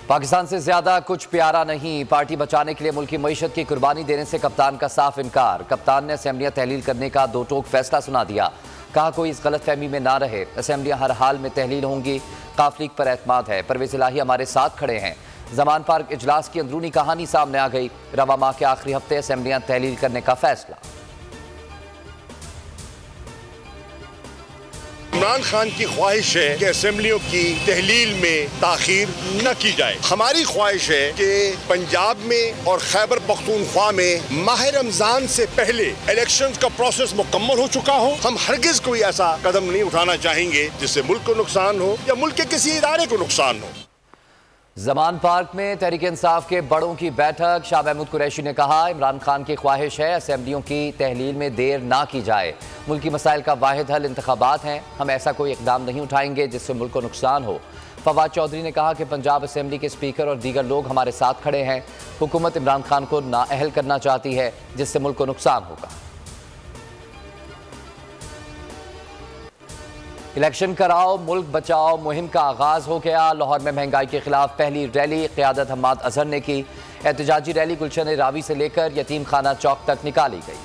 पाकिस्तान से ज्यादा कुछ प्यारा नहीं। पार्टी बचाने के लिए मुल्क की मईशत की कुर्बानी देने से कप्तान का साफ इनकार। कप्तान ने असेंबलियां तहलील करने का दो टोक फैसला सुना दिया। कहा कोई इस गलत फहमी में ना रहे, असेंबलियां हर हाल में तहलील होंगी। काफ लीग पर एतमाद है। परवेज इलाही हमारे साथ खड़े हैं। जमान पार्क इजलास की अंदरूनी कहानी सामने आ गई। रवा माह के आखिरी हफ्ते असेंबलियां तहलील करने का फैसला। इमरान खान की ख्वाहिश है कि असेंबलियों की तहलील में ताखीर न की जाए। हमारी ख्वाहिश है कि पंजाब में और खैबर पख्तूनख्वा में माह रमजान से पहले इलेक्शंस का प्रोसेस मुकम्मल हो चुका हो। हम हरगिज कोई ऐसा कदम नहीं उठाना चाहेंगे जिससे मुल्क को नुकसान हो या मुल्क के किसी इदारे को नुकसान हो। जमान पार्क में तहरीक इंसाफ के बड़ों की बैठक। शाह महमूद कुरैशी ने कहा इमरान खान की ख्वाहिश है असेंबलियों की तहलील में देर ना की जाए। मुल्की मसाइल का वाहिद हल इंतखाबात हैं। हम ऐसा कोई इकदाम नहीं उठाएंगे जिससे मुल्क को नुकसान हो। फवाद चौधरी ने कहा कि पंजाब असेंबली के स्पीकर और दीगर लोग हमारे साथ खड़े हैं। हुकूमत इमरान खान को नाअहल करना चाहती है जिससे मुल्क को नुकसान होगा। इलेक्शन कराओ मुल्क बचाओ मुहिम का आगाज हो गया। लाहौर में महंगाई के खिलाफ पहली रैली क़यादत हम्माद अजहर ने की। एहतजाजी रैली गुलशन रावी से लेकर यतीम खाना चौक तक निकाली गई।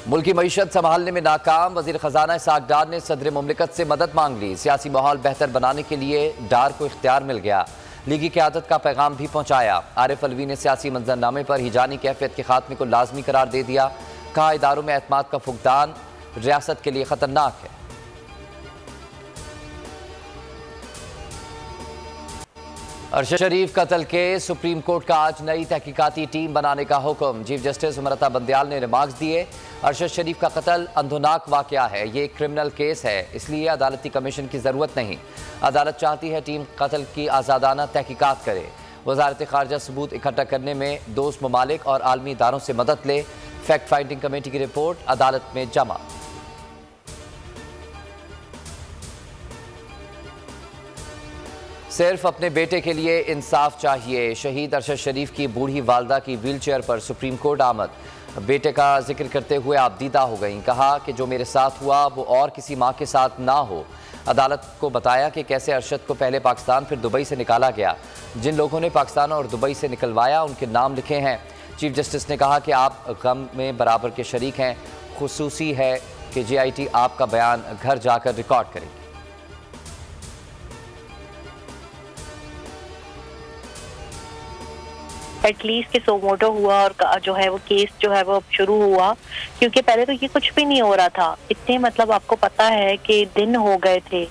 मुल्क की मईशत संभालने में नाकाम। वजीर खजाना इसहाक डार ने सदर मुमलिकत से मदद मांग ली। सियासी माहौल बेहतर बनाने के लिए डार को इख्तियार मिल गया। लीगी क़यादत का पैगाम भी पहुंचाया। आरिफ अलवी ने सियासी मंजरनामे पर हिजानी कैफियत के खात्मे को लाजमी करार दे दिया। कहा इदारों में एतमाद का फुकदान रियासत के लिए खतरनाक है। अरशद शरीफ कत्ल के सुप्रीम कोर्ट का आज नई तहकीकाती टीम बनाने का हुक्म। चीफ जस्टिस उमरता बंदयाल ने रिमार्क्स दिए। अरशद शरीफ का कत्ल अंधोनाक वाकया है, ये क्रिमिनल केस है, इसलिए अदालती कमीशन की ज़रूरत नहीं। अदालत चाहती है टीम कत्ल की आज़ादाना तहकीकात करे। वजारत खारजा सबूत इकट्ठा करने में दोस्त ममालिक और आलमी इदारों से मदद ले। फैक्ट फाइंडिंग कमेटी की रिपोर्ट अदालत में जमा। सिर्फ अपने बेटे के लिए इंसाफ चाहिए। शहीद अरशद शरीफ की बूढ़ी वालदा की व्हील चेयर पर सुप्रीम कोर्ट आमद। बेटे का जिक्र करते हुए आबदीदा हो गई। कहा कि जो मेरे साथ हुआ वो और किसी माँ के साथ ना हो। अदालत को बताया कि कैसे अरशद को पहले पाकिस्तान फिर दुबई से निकाला गया। जिन लोगों ने पाकिस्तान और दुबई से निकलवाया उनके नाम लिखे हैं। चीफ जस्टिस ने कहा कि आप गम में बराबर के शरीक हैं। खुसूसी है कि JIT आपका बयान घर जाकर रिकॉर्ड करेगी। एटलीस्ट कि सोमोटो हुआ और जो है वो केस जो है वो शुरू हुआ, क्योंकि पहले तो ये कुछ भी नहीं हो रहा था। इतने मतलब आपको पता है कि दिन हो गए थे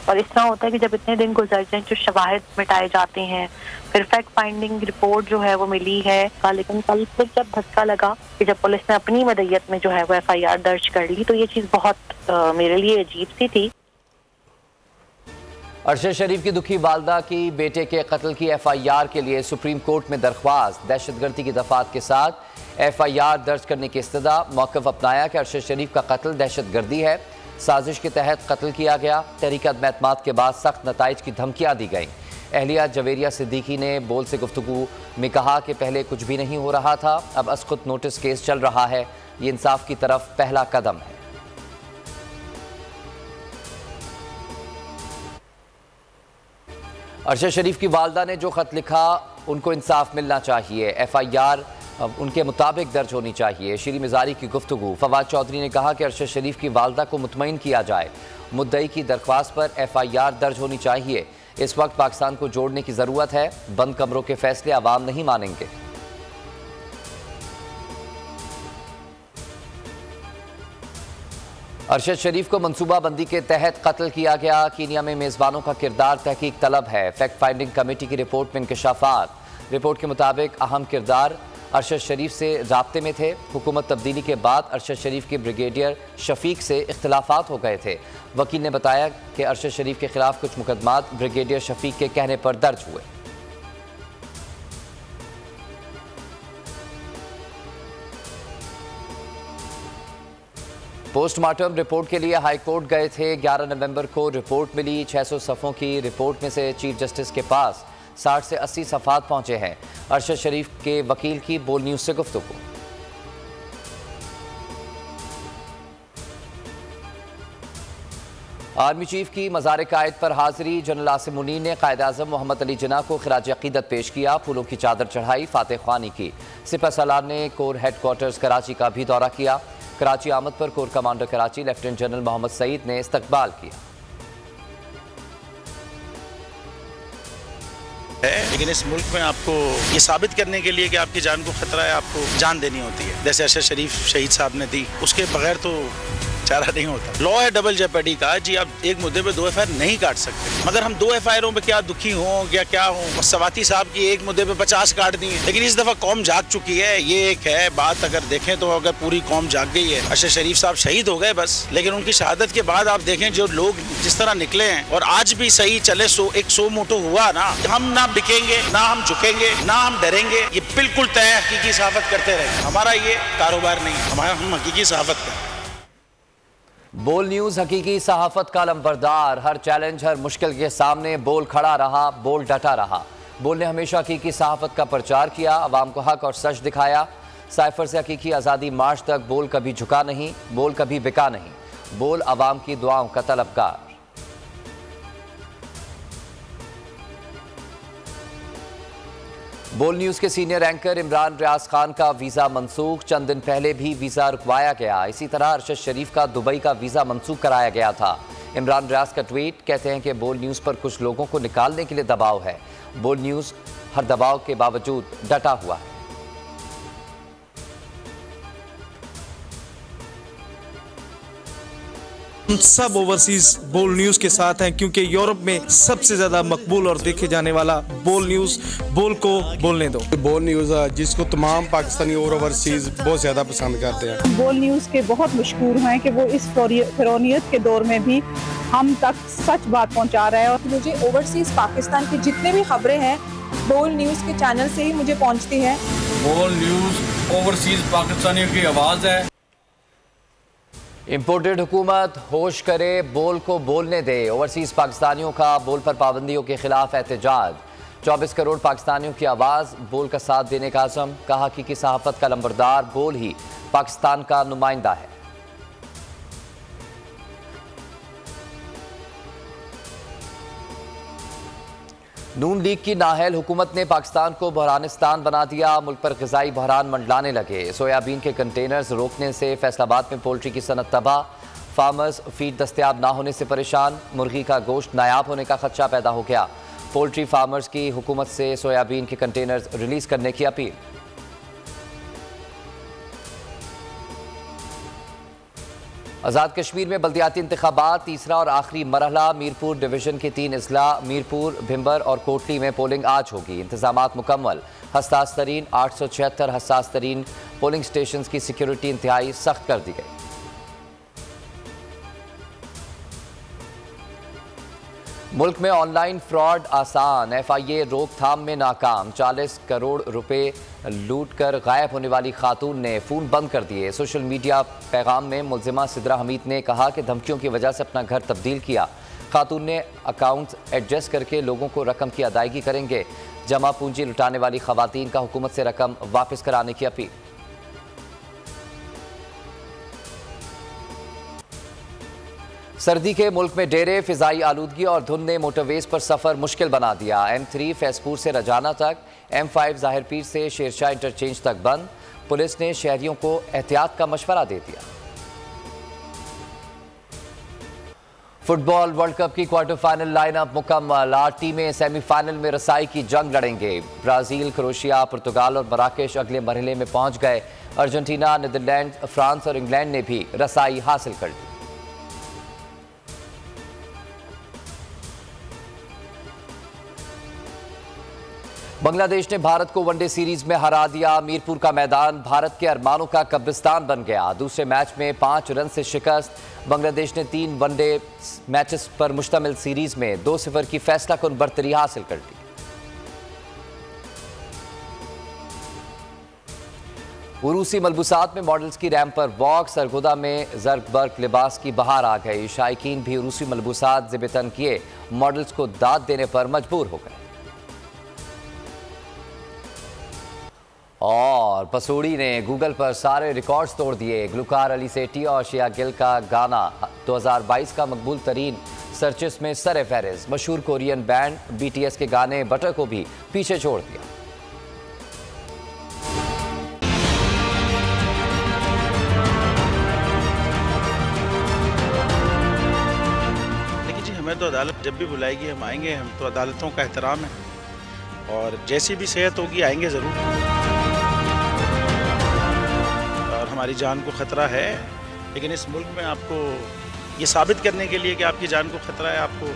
और इस तरह होता है कि जब इतने दिन गुजर जाए जो शवाहिद मिटाए जाते हैं। फिर फैक्ट फाइंडिंग रिपोर्ट जो है वो मिली है, लेकिन कल फिर जब धक्का लगा कि जब पुलिस ने अपनी मदयत में जो है वो FIR दर्ज कर ली, तो ये चीज़ बहुत मेरे लिए अजीब सी थी। अरशद शरीफ की दुखी वालदा की बेटे के कत्ल की FIR के लिए सुप्रीम कोर्ट में दरख्वास्त। दहशतगर्दी की दफात के साथ FIR दर्ज करने की इस्तदा। मौक़िफ़ अपनाया कि अरशद शरीफ का कत्ल दहशतगर्दी है, साजिश के तहत कत्ल किया गया। तहरीक अदम एतमाद के बाद सख्त नताइज की धमकियाँ दी गईं। अहलिया जवेरिया सिद्दीकी ने बोल से गुफ्तगू में कहा कि पहले कुछ भी नहीं हो रहा था, अब अस्कुत नोटिस केस चल रहा है। ये इंसाफ की तरफ पहला कदम है। अरशद शरीफ की वालदा ने जो खत लिखा उनको इंसाफ मिलना चाहिए। FIR उनके मुताबिक दर्ज होनी चाहिए। शीरी मिजारी की गुफ्तगू। फवाद चौधरी ने कहा कि अरशद शरीफ की वालदा को मुतमईन किया जाए। मुद्दई की दरख्वास्त पर FIR दर्ज होनी चाहिए। इस वक्त पाकिस्तान को जोड़ने की ज़रूरत है। बंद कमरों के फैसले अवाम नहीं मानेंगे। अरशद शरीफ को मनसूबा बंदी के तहत कत्ल किया गया। कीनिया में मेज़बानों का किरदार तहकीक तलब है। फैक्ट फाइंडिंग कमेटी की रिपोर्ट में इंकशाफात। रिपोर्ट के मुताबिक अहम किरदार अरशद शरीफ से राब्ते में थे। हुकूमत तब्दीली के बाद अरशद शरीफ के ब्रिगेडियर शफीक से इख्तिलाफात हो गए थे। वकील ने बताया कि अरशद शरीफ के खिलाफ कुछ मुकदमात ब्रिगेडियर शफीक के कहने पर दर्ज हुए। पोस्टमार्टम रिपोर्ट के लिए हाई कोर्ट गए थे। 11 नवंबर को रिपोर्ट मिली। 600 सफ़ों की रिपोर्ट में से चीफ जस्टिस के पास 60 से 80 सफ़ात पहुंचे हैं। अरशद शरीफ के वकील की बोल न्यूज़ से गुफ्तगू। आर्मी चीफ की मज़ार कायद पर हाजिरी। जनरल आसिम मुनीर ने कायद आज़म मोहम्मद अली जिन्ना को खिराज अकीदत पेश किया, फूलों की चादर चढ़ाई, फातह ख्वानी की। सिपह सलार ने कोर हेडक्वार्टर्स कराची का भी दौरा किया। कराची आमद पर core commander Karachi lieutenant general Mohammad Saeed ने इस्तकबाल किया। लेकिन इस मुल्क में आपको ये साबित करने के लिए कि आपकी जान को खतरा है, आपको जान देनी होती है। जैसे अरशद शरीफ शहीद साहब ने दी, उसके बगैर तो चारा नहीं होता। लॉ है डबल जेपर्डी का जी, आप एक मुद्दे पे 2 FIR नहीं काट सकते। मगर हम 2 FIRों पे क्या दुखी हों या क्या हो, सवाती साहब की एक मुद्दे पे 50 काट दी। लेकिन इस दफा कौम जाग चुकी है, ये एक है बात। अगर देखें तो अगर पूरी कौम जाग गई है। अरशद शरीफ साहब शहीद हो गए बस, लेकिन उनकी शहादत के बाद आप देखें जो लोग जिस तरह निकले हैं और आज भी सही चले। एक सो मोटो हुआ ना, हम ना बिकेंगे, ना हम झुकेंगे, ना हम डरेंगे। ये बिल्कुल तय हकीकी सहाफत करते रहेंगे। हमारा ये कारोबार नहीं है, हम हकीकी सहाफत करें। बोल न्यूज़ हकीकी सहाफत का लंबरदार। हर चैलेंज, हर मुश्किल के सामने बोल खड़ा रहा, बोल डटा रहा। बोल ने हमेशा हकीकी सहाफत का प्रचार किया, अवाम को हक और सच दिखाया। साइफर से हकीकी आज़ादी मार्च तक बोल कभी झुका नहीं, बोल कभी बिका नहीं। बोल अवाम की दुआओं का तलबगार। बोल न्यूज़ के सीनियर एंकर इमरान रियाज खान का वीज़ा मनसूख। चंद दिन पहले भी वीज़ा रुकवाया गया। इसी तरह अरशद शरीफ का दुबई का वीज़ा मनसूख कराया गया था। इमरान रियाज का ट्वीट, कहते हैं कि बोल न्यूज़ पर कुछ लोगों को निकालने के लिए दबाव है। बोल न्यूज़ हर दबाव के बावजूद डटा हुआ है। हम सब ओवरसीज बोल न्यूज के साथ हैं, क्योंकि यूरोप में सबसे ज्यादा मकबूल और देखे जाने वाला बोल न्यूज। बोल को बोलने दो। बोल न्यूज जिसको तमाम पाकिस्तानी और ओवरसीज बहुत ज्यादा पसंद करते हैं। बोल न्यूज के बहुत मशहूर हैं कि वो इस फिरौनियत के दौर में भी हम तक सच बात पहुंचा रहा है। और मुझे ओवरसीज पाकिस्तान की जितने भी खबरें हैं बोल न्यूज के चैनल से ही मुझे पहुंचती है। बोल न्यूज ओवरसीज पाकिस्तानियों की आवाज है। इम्पोर्टेड हुकूमत होश करे, बोल को बोलने दे। ओवरसीज पाकिस्तानियों का बोल पर पाबंदियों के खिलाफ एहतजाज। 24 करोड़ पाकिस्तानियों की आवाज़, बोल का साथ देने का आज़म। कहा कि सहाफत का लंबरदार बोल ही पाकिस्तान का नुमाइंदा है। नून लीग की नाहल हुकूमत ने पाकिस्तान को बहरानिस्तान बना दिया। मुल्क पर ग़िज़ाई बहरान मंडलाने लगे। सोयाबीन के कंटेनर्स रोकने से फैसलाबाद में पोल्ट्री की सनत तबाह। फार्मर्स फीड दस्तयाब ना होने से परेशान। मुर्गी का गोश्त नायाब होने का खदशा पैदा हो गया। पोल्ट्री फार्मर्स की हुकूमत से सोयाबीन के कंटेनर्स रिलीज करने की अपील। आज़ाद कश्मीर में बल्दियाती इंतखाबात, तीसरा और आखिरी मरहला। मीरपुर डिवीज़न के 3 अजला मीरपुर, भिम्बर और कोटली में पोलिंग आज होगी। इंतजामात मुकम्मल। हसास तरीन 876 हसास तरीन पोलिंग स्टेशन की सिक्योरिटी इंतहाई सख्त कर दी गई। मुल्क में ऑनलाइन फ्रॉड आसान, FIA रोकथाम में नाकाम। 40 करोड़ रुपए लूट कर गायब होने वाली खातून ने फ़ोन बंद कर दिए। सोशल मीडिया पैगाम में मुल्जिमा सिद्रा हमीद ने कहा कि धमकियों की वजह से अपना घर तब्दील किया। खातून ने अकाउंट्स एडजस्ट करके लोगों को रकम की अदायगी करेंगे। जमा पूंजी लुटाने वाली खवातीन का हुकूमत से रकम वापस कराने की अपील। सर्दी के मुल्क में डेरे, फिजाई आलूदगी और धुंध ने मोटरवेज पर सफर मुश्किल बना दिया। M3 फैसपुर से रजाना तक, M5 जाहिर पीर से शेरशाह इंटरचेंज तक बंद। पुलिस ने शहरियों को एहतियात का मशवरा दे दिया। फुटबॉल वर्ल्ड कप की क्वार्टर फाइनल लाइनअप मुकम्मल। 8 टीमें सेमीफाइनल में रसाई की जंग लड़ेंगे। ब्राजील, क्रोएशिया, पुर्तगाल और मराकेश अगले मरहले में पहुंच गए। अर्जेंटीना, नीदरलैंड, फ्रांस और इंग्लैंड ने भी रसाई हासिल कर ली। बांग्लादेश ने भारत को वनडे सीरीज में हरा दिया। मीरपुर का मैदान भारत के अरमानों का कब्रिस्तान बन गया। दूसरे मैच में 5 रन से शिकस्त। बांग्लादेश ने 3 वनडे मैचेस पर मुश्तमिल सीरीज में 2-0 की फैसला कुन बरतरी हासिल कर ली। उरूसी मलबूसात में मॉडल्स की रैंप पर वॉक। सरगोदा में जर्ग बर्ग लिबास की बहार आ गई। शायकीन भी उरूसी मलबूसात ज़िबतन किए। मॉडल्स को दाद देने पर मजबूर हो गए। और पसूड़ी ने गूगल पर सारे रिकॉर्ड्स तोड़ दिए। गुलकार अली सेठी और शिया गिल का गाना 2022 का मकबूल तरीन सर्चेस में सर फहरिस्त। मशहूर कोरियन बैंड BTS के गाने बटर को भी पीछे छोड़ दिया। देखिए जी, हमें तो अदालत जब भी बुलाएगी हम आएंगे। हम तो अदालतों का एहतराम है और जैसी भी सेहत होगी आएंगे ज़रूर। और हमारी जान को ख़तरा है, लेकिन इस मुल्क में आपको ये साबित करने के लिए कि आपकी जान को ख़तरा है, आपको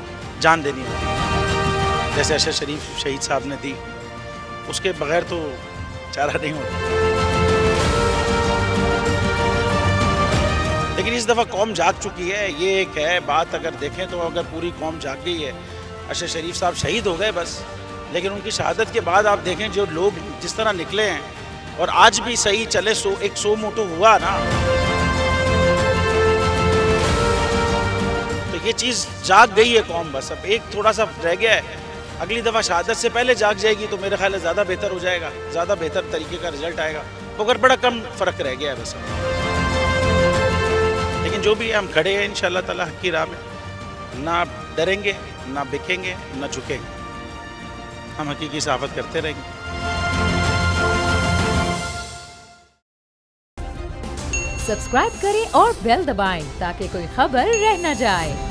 जान देनी होगी। जैसे अरशद शरीफ शहीद साहब ने दी, उसके बगैर तो चारा नहीं होता। लेकिन इस दफ़ा कौम जाग चुकी है, ये एक है बात। अगर देखें तो अगर पूरी कौम जाग गई है। अरशद शरीफ साहब शहीद हो गए बस, लेकिन उनकी शहादत के बाद आप देखें जो लोग जिस तरह निकले हैं और आज भी सही चले। एक सो मोटो हुआ ना, तो ये चीज़ जाग गई है कौम। बस अब एक थोड़ा सा रह गया है। अगली दफ़ा शहादत से पहले जाग जाएगी तो मेरे ख्याल है ज़्यादा बेहतर हो जाएगा, ज़्यादा बेहतर तरीके का रिजल्ट आएगा। मगर बड़ा कम फ़र्क रह गया है बस। लेकिन जो भी हम खड़े हैं इंशाअल्लाह ताला हक़ की राह में, ना डरेंगे, ना बिकेंगे, ना झुकेंगे। हम हकीकी सहाफ़त करते रहेंगे। सब्सक्राइब करें और बेल दबाएं ताकि कोई खबर रह न जाए।